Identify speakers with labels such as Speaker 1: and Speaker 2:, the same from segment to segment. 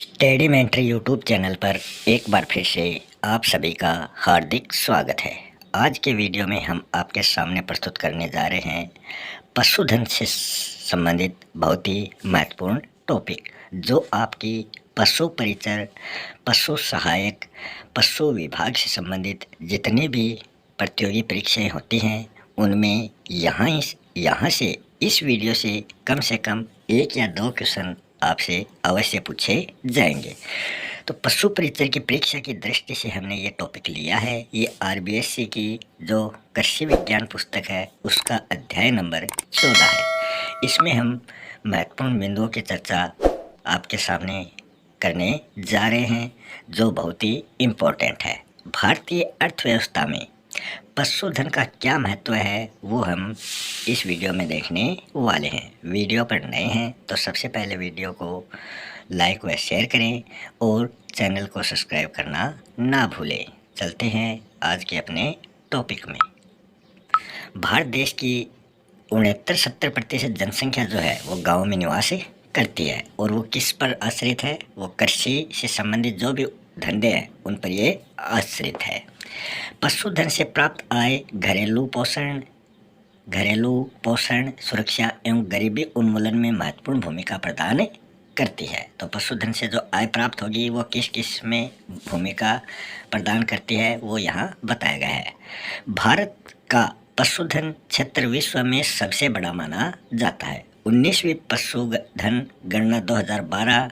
Speaker 1: टेढ़ीमेंट्री YouTube channel पर एक बार फिर से आप सभी का हार्दिक स्वागत है। आज के वीडियो में हम आपके सामने प्रस्तुत करने जा रहे हैं पशुधन से संबंधित बहुत ही महत्वपूर्ण टॉपिक, जो आपकी पशु परिचर, पशु सहायक, पशु विभाग से संबंधित जितनी भी प्रतियोगी परीक्षाएं होती हैं उनमें यहाँ से इस वीडियो से कम 1 या 2 क्वेश्चन आपसे अवश्य पूछे जाएंगे। तो पशु परिचर की परीक्षा की दृष्टि से हमने ये टॉपिक लिया है। ये आरबीएससी की जो कृषि विज्ञान पुस्तक है उसका अध्याय नंबर 14 है। इसमें हम महत्वपूर्ण बिंदुओं की चर्चा आपके सामने करने जा रहे हैं जो बहुत ही इम्पोर्टेंट है। भारतीय अर्थव्यवस्था में पशुधन का क्या महत्व है वो हम इस वीडियो में देखने वाले हैं। वीडियो पर नए हैं तो सबसे पहले वीडियो को लाइक व शेयर करें और चैनल को सब्सक्राइब करना ना भूलें। चलते हैं आज के अपने टॉपिक में। भारत देश की 69-70% जनसंख्या जो है वो गाँव में निवास करती है और वो किस पर आश्रित है? वो कृषि से संबंधित जो भी धंधे हैं उन पर ये आश्रित है। पशुधन से प्राप्त आय घरेलू पोषण, सुरक्षा एवं गरीबी उन्मूलन में महत्वपूर्ण भूमिका प्रदान करती है। तो पशुधन से जो आय प्राप्त होगी वो किस किस में भूमिका प्रदान करती है वो यहाँ बताया गया है। भारत का पशुधन क्षेत्र विश्व में सबसे बड़ा माना जाता है। 19वीं पशुधन गणना 2012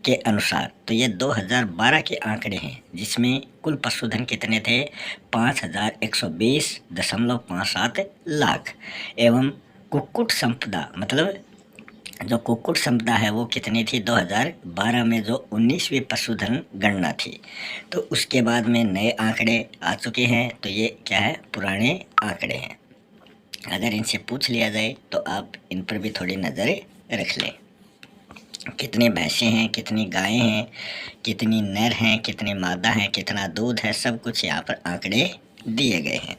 Speaker 1: के अनुसार, तो ये 2012 के आंकड़े हैं जिसमें कुल पशुधन कितने थे? 5120.57 लाख। एवं कुक्कुट संपदा, मतलब जो कुक्कुट संपदा है वो कितनी थी? 2012 में जो 19वीं पशुधन गणना थी। तो उसके बाद में नए आंकड़े आ चुके हैं, तो ये क्या है? पुराने आंकड़े हैं। अगर इनसे पूछ लिया जाए तो आप इन पर भी थोड़ी नज़र रख लें। कितनी भैंसें हैं, कितनी गायें हैं, कितनी नर हैं, कितनी मादा हैं, कितना दूध है, सब कुछ यहाँ पर आंकड़े दिए गए हैं।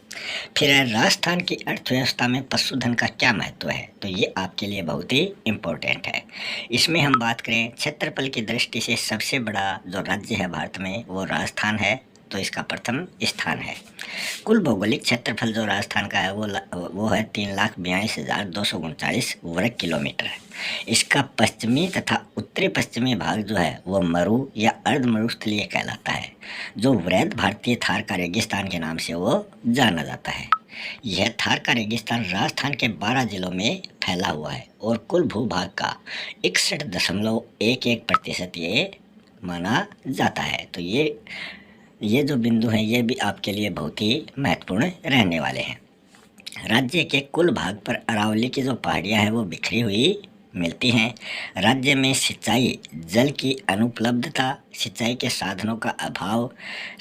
Speaker 1: फिर राजस्थान की अर्थव्यवस्था में पशुधन का क्या महत्व है? तो ये आपके लिए बहुत ही इम्पोर्टेंट है। इसमें हम बात करें क्षेत्रफल की दृष्टि से सबसे बड़ा जो राज्य है भारत में वो राजस्थान है, तो इसका प्रथम स्थान है। कुल भौगोलिक क्षेत्रफल जो राजस्थान का है वो है 3,42,239 वर्ग किलोमीटर है। इसका पश्चिमी तथा उत्तरी पश्चिमी भाग जो है वो मरु या अर्ध मरुस्थलीय कहलाता है, जो वृहद भारतीय थार का रेगिस्तान के नाम से वो जाना जाता है। यह थार का रेगिस्तान राजस्थान के 12 जिलों में फैला हुआ है और कुल भूभाग का 61.11% ये माना जाता है। तो ये जो बिंदु हैं ये भी आपके लिए बहुत ही महत्वपूर्ण रहने वाले हैं। राज्य के कुल भाग पर अरावली की जो पहाड़ियाँ हैं वो बिखरी हुई मिलती हैं। राज्य में सिंचाई जल की अनुपलब्धता, सिंचाई के साधनों का अभाव,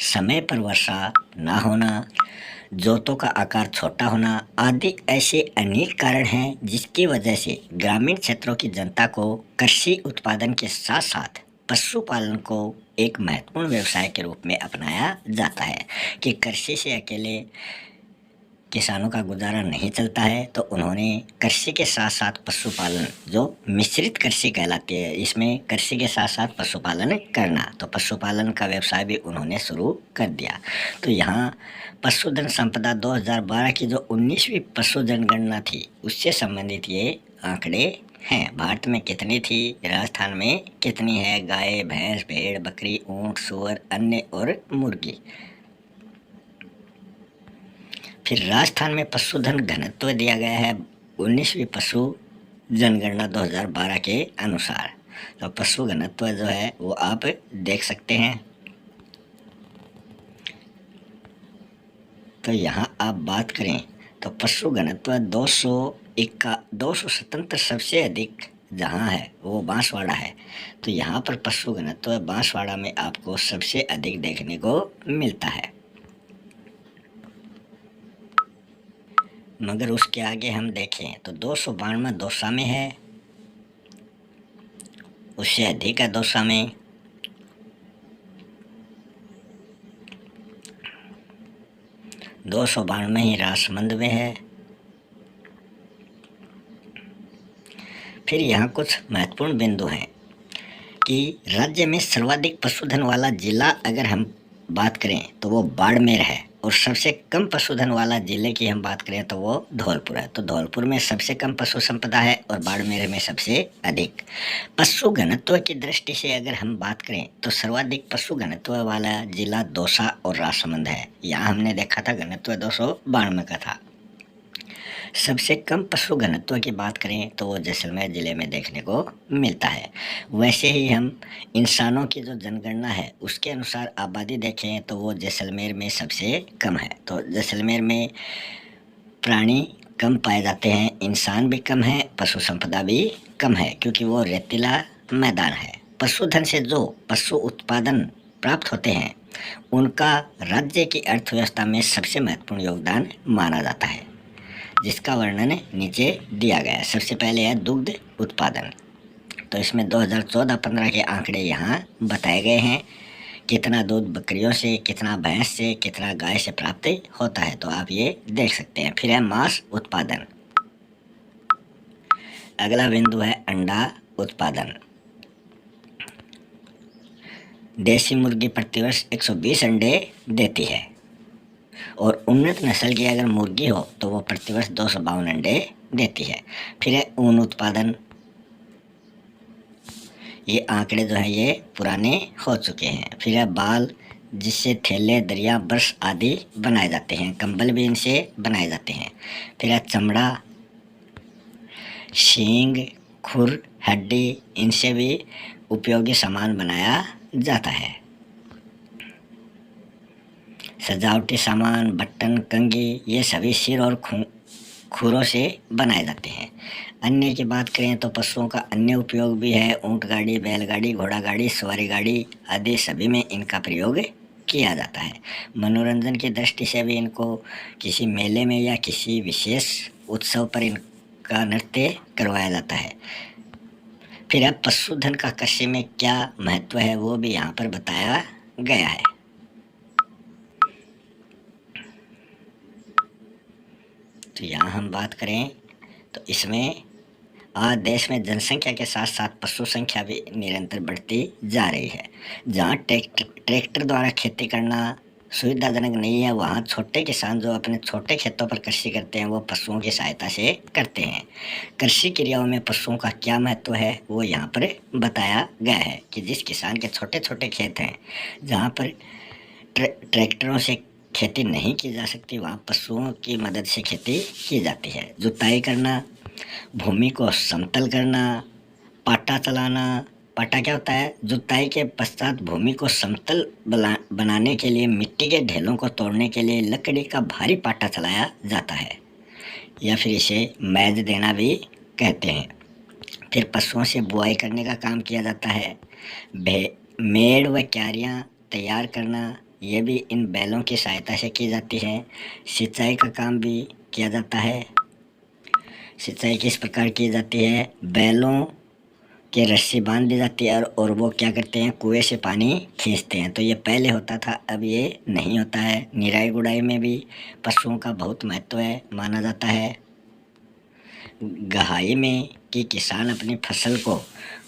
Speaker 1: समय पर वर्षा ना होना, जोतों का आकार छोटा होना आदि ऐसे अनेक कारण हैं जिसकी वजह से ग्रामीण क्षेत्रों की जनता को कृषि उत्पादन के साथ साथ पशुपालन को एक महत्वपूर्ण व्यवसाय के रूप में अपनाया जाता है। कि कृषि से अकेले किसानों का गुजारा नहीं चलता है, तो उन्होंने कृषि के साथ साथ पशुपालन, जो मिश्रित कृषि कहलाती है, इसमें कृषि के साथ साथ पशुपालन करना, तो पशुपालन का व्यवसाय भी उन्होंने शुरू कर दिया। तो यहाँ पशुधन संपदा 2012 की जो 19वीं पशुधन गणना थी उससे संबंधित ये आंकड़े हैं। भारत में कितनी थी, राजस्थान में कितनी है? गाय, भैंस, भेड़, बकरी, ऊंट, सूअर, अन्य और मुर्गी। फिर राजस्थान में पशुधन घनत्व दिया गया है 19वीं पशु जनगणना 2012 के अनुसार। तो पशु घनत्व जो है वो आप देख सकते हैं। तो यहाँ आप बात करें तो पशु घनत्व 227 सबसे अधिक जहाँ है वो बांसवाड़ा है। तो यहाँ पर पशु घनत्व बांसवाड़ा में आपको सबसे अधिक देखने को मिलता है। मगर उसके आगे हम देखें तो 292 दौसा में है, उससे अधिक है दौसा में। दो 292 ही राजसमंद में है। फिर यहाँ कुछ महत्वपूर्ण बिंदु हैं कि राज्य में सर्वाधिक पशुधन वाला जिला अगर हम बात करें तो वो बाड़मेर है, और सबसे कम पशुधन वाला जिले की हम बात करें तो वो धौलपुर है। तो धौलपुर में सबसे कम पशु संपदा है और बाड़मेर में सबसे अधिक। पशु घनत्व की दृष्टि से अगर हम बात करें तो सर्वाधिक पशु घनत्व वाला जिला दौसा और राजसमंद है। यहाँ हमने देखा था घनत्व 292 का था। सबसे कम पशु घनत्व की बात करें तो वो जैसलमेर जिले में देखने को मिलता है। वैसे ही हम इंसानों की जो जनगणना है उसके अनुसार आबादी देखें तो वो जैसलमेर में सबसे कम है। तो जैसलमेर में प्राणी कम पाए जाते हैं, इंसान भी कम है, पशु संपदा भी कम है, क्योंकि वो रेतीला मैदान है। पशुधन से जो पशु उत्पादन प्राप्त होते हैं उनका राज्य की अर्थव्यवस्था में सबसे महत्वपूर्ण योगदान माना जाता है, जिसका वर्णन नीचे दिया गया है। सबसे पहले है दुग्ध उत्पादन। तो इसमें 2014-15 के आंकड़े यहाँ बताए गए हैं। कितना दूध बकरियों से, कितना भैंस से, कितना गाय से प्राप्त होता है, तो आप ये देख सकते हैं। फिर है मांस उत्पादन। अगला बिंदु है अंडा उत्पादन। देसी मुर्गी प्रतिवर्ष 120 अंडे देती है, और उन्नत नस्ल की अगर मुर्गी हो तो वो प्रतिवर्ष 252 अंडे देती है। फिर है ऊन उत्पादन। ये आंकड़े जो हैं ये पुराने हो चुके हैं। फिर है बाल, जिससे थैले, दरिया, ब्रश आदि बनाए जाते हैं, कंबल भी इनसे बनाए जाते हैं। फिर है चमड़ा, सींग, खुर, हड्डी, इनसे भी उपयोगी सामान बनाया जाता है। सजावटी सामान, बटन, कंघी, ये सभी सिर और खुरों से बनाए जाते हैं। अन्य की बात करें तो पशुओं का अन्य उपयोग भी है। ऊंट गाड़ी, बैलगाड़ी, घोड़ा गाड़ी, सवारी गाड़ी आदि सभी में इनका प्रयोग किया जाता है। मनोरंजन की दृष्टि से भी इनको किसी मेले में या किसी विशेष उत्सव पर इनका नृत्य करवाया जाता है। फिर अब पशुधन का कृषि में क्या महत्व है वो भी यहाँ पर बताया गया है। तो यहाँ हम बात करें तो इसमें आज देश में जनसंख्या के साथ साथ पशु संख्या भी निरंतर बढ़ती जा रही है। जहाँ ट्रैक्टर द्वारा खेती करना सुविधाजनक नहीं है, वहाँ छोटे किसान जो अपने छोटे खेतों पर कृषि करते हैं वो पशुओं की सहायता से करते हैं। कृषि क्रियाओं में पशुओं का क्या महत्व है वो यहाँ पर बताया गया है कि जिस किसान के छोटे छोटे खेत हैं, जहाँ पर ट्रैक्टरों से खेती नहीं की जा सकती, वहाँ पशुओं की मदद से खेती की जाती है। जुताई करना, भूमि को समतल करना, पाटा चलाना। पाटा क्या होता है? जुताई के पश्चात भूमि को समतल बनाने के लिए मिट्टी के ढेलों को तोड़ने के लिए लकड़ी का भारी पाटा चलाया जाता है, या फिर इसे मैज देना भी कहते हैं। फिर पशुओं से बुआई करने का काम किया जाता है। मेड़ व क्यारियाँ तैयार करना, ये भी इन बैलों की सहायता से की जाती है। सिंचाई का काम भी किया जाता है। सिंचाई किस प्रकार की जाती है? बैलों के रस्सी बांध दी जाती है और वो क्या करते हैं, कुएं से पानी खींचते हैं। तो ये पहले होता था, अब ये नहीं होता है। निराई गुड़ाई में भी पशुओं का बहुत महत्व है, माना जाता है। गहाई में कि किसान अपनी फसल को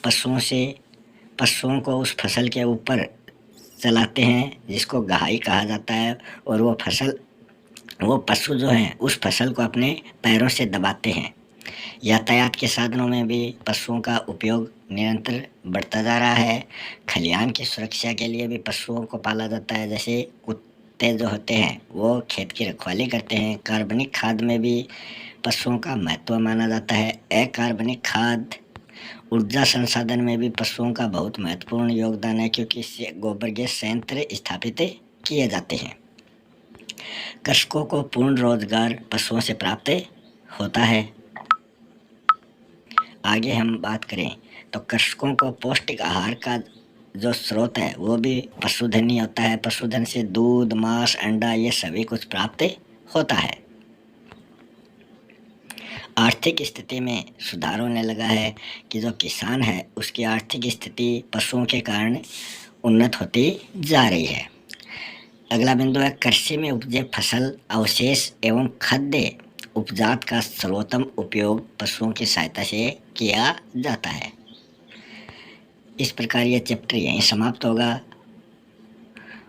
Speaker 1: पशुओं को उस फसल के ऊपर चलाते हैं, जिसको गहाई कहा जाता है। और वो पशु जो हैं उस फसल को अपने पैरों से दबाते हैं। यातायात के साधनों में भी पशुओं का उपयोग निरंतर बढ़ता जा रहा है। खलिहान की सुरक्षा के लिए भी पशुओं को पाला जाता है। जैसे कुत्ते जो होते हैं वो खेत की रखवाली करते हैं। कार्बनिक खाद में भी पशुओं का महत्व माना जाता है। अकार्बनिक खाद, ऊर्जा संसाधन में भी पशुओं का बहुत महत्वपूर्ण योगदान है, क्योंकि इससे गोबर गैस संयंत्र स्थापित किए जाते हैं। कृषकों को पूर्ण रोजगार पशुओं से प्राप्त होता है। आगे हम बात करें तो कृषकों को पौष्टिक आहार का जो स्रोत है वो भी पशुधन ही होता है। पशुधन से दूध, मांस, अंडा ये सभी कुछ प्राप्त होता है। आर्थिक स्थिति में सुधार होने लगा है कि जो किसान है उसकी आर्थिक स्थिति पशुओं के कारण उन्नत होती जा रही है। अगला बिंदु है कृषि में उपजे फसल अवशेष एवं खाद्य उपजात का सर्वोत्तम उपयोग पशुओं की सहायता से किया जाता है। इस प्रकार ये चैप्टर यहीं समाप्त होगा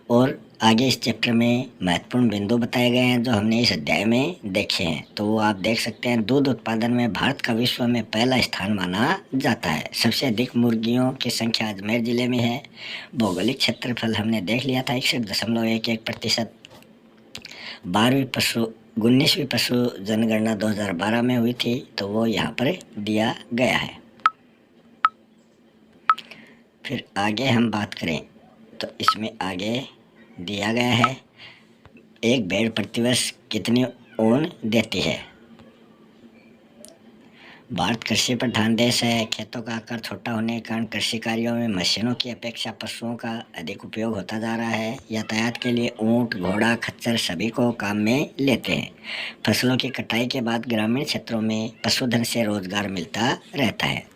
Speaker 1: और आगे इस चैप्टर में महत्वपूर्ण बिंदु बताए गए हैं जो हमने इस अध्याय में देखे हैं। तो वो आप देख सकते हैं। दूध उत्पादन में भारत का विश्व में पहला स्थान माना जाता है। सबसे अधिक मुर्गियों की संख्या अजमेर जिले में है। भौगोलिक क्षेत्रफल हमने देख लिया था 61.11%। 19वीं पशु जनगणना 2012 में हुई थी, तो वो यहाँ पर दिया गया है। फिर आगे हम बात करें तो इसमें आगे दिया गया है एक भेड़ प्रतिवर्ष कितनी ऊन देती है। भारत कृषि प्रधान देश है। खेतों का आकार छोटा होने के कारण कृषि कार्यों में मशीनों की अपेक्षा पशुओं का अधिक उपयोग होता जा रहा है। यातायात के लिए ऊंट, घोड़ा, खच्चर सभी को काम में लेते हैं। फसलों की कटाई के बाद ग्रामीण क्षेत्रों में पशुधन से रोजगार मिलता रहता है।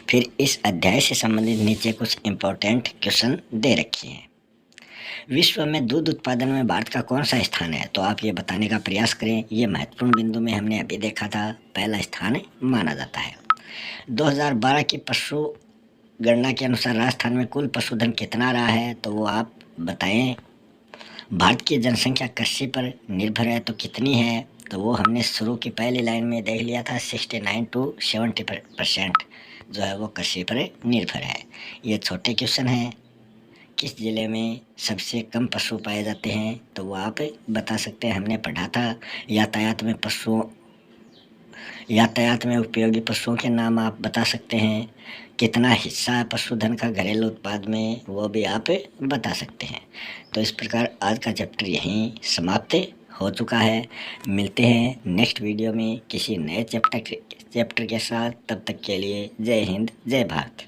Speaker 1: फिर इस अध्याय से संबंधित नीचे कुछ इम्पोर्टेंट क्वेश्चन दे रखे हैं। विश्व में दूध उत्पादन में भारत का कौन सा स्थान है, तो आप ये बताने का प्रयास करें। ये महत्वपूर्ण बिंदु में हमने अभी देखा था पहला स्थान माना जाता है। 2012 की पशु गणना के अनुसार राजस्थान में कुल पशुधन कितना रहा है, तो वो आप बताएं। भारत की जनसंख्या कृषि पर निर्भर है तो कितनी है, तो वो हमने शुरू की पहली लाइन में देख लिया था 69 to 70% जो है वो कृषि पर निर्भर है। ये छोटे क्वेश्चन हैं। किस जिले में सबसे कम पशु पाए जाते हैं, तो वो आप बता सकते हैं। हमने पढ़ा था यातायात में उपयोगी पशुओं के नाम आप बता सकते हैं। कितना हिस्सा है पशुधन का घरेलू उत्पाद में, वो भी आप बता सकते हैं। तो इस प्रकार आज का चैप्टर यहीं समाप्त हो चुका है। मिलते हैं नेक्स्ट वीडियो में किसी नए चैप्टर के साथ। तब तक के लिए जय हिंद, जय भारत।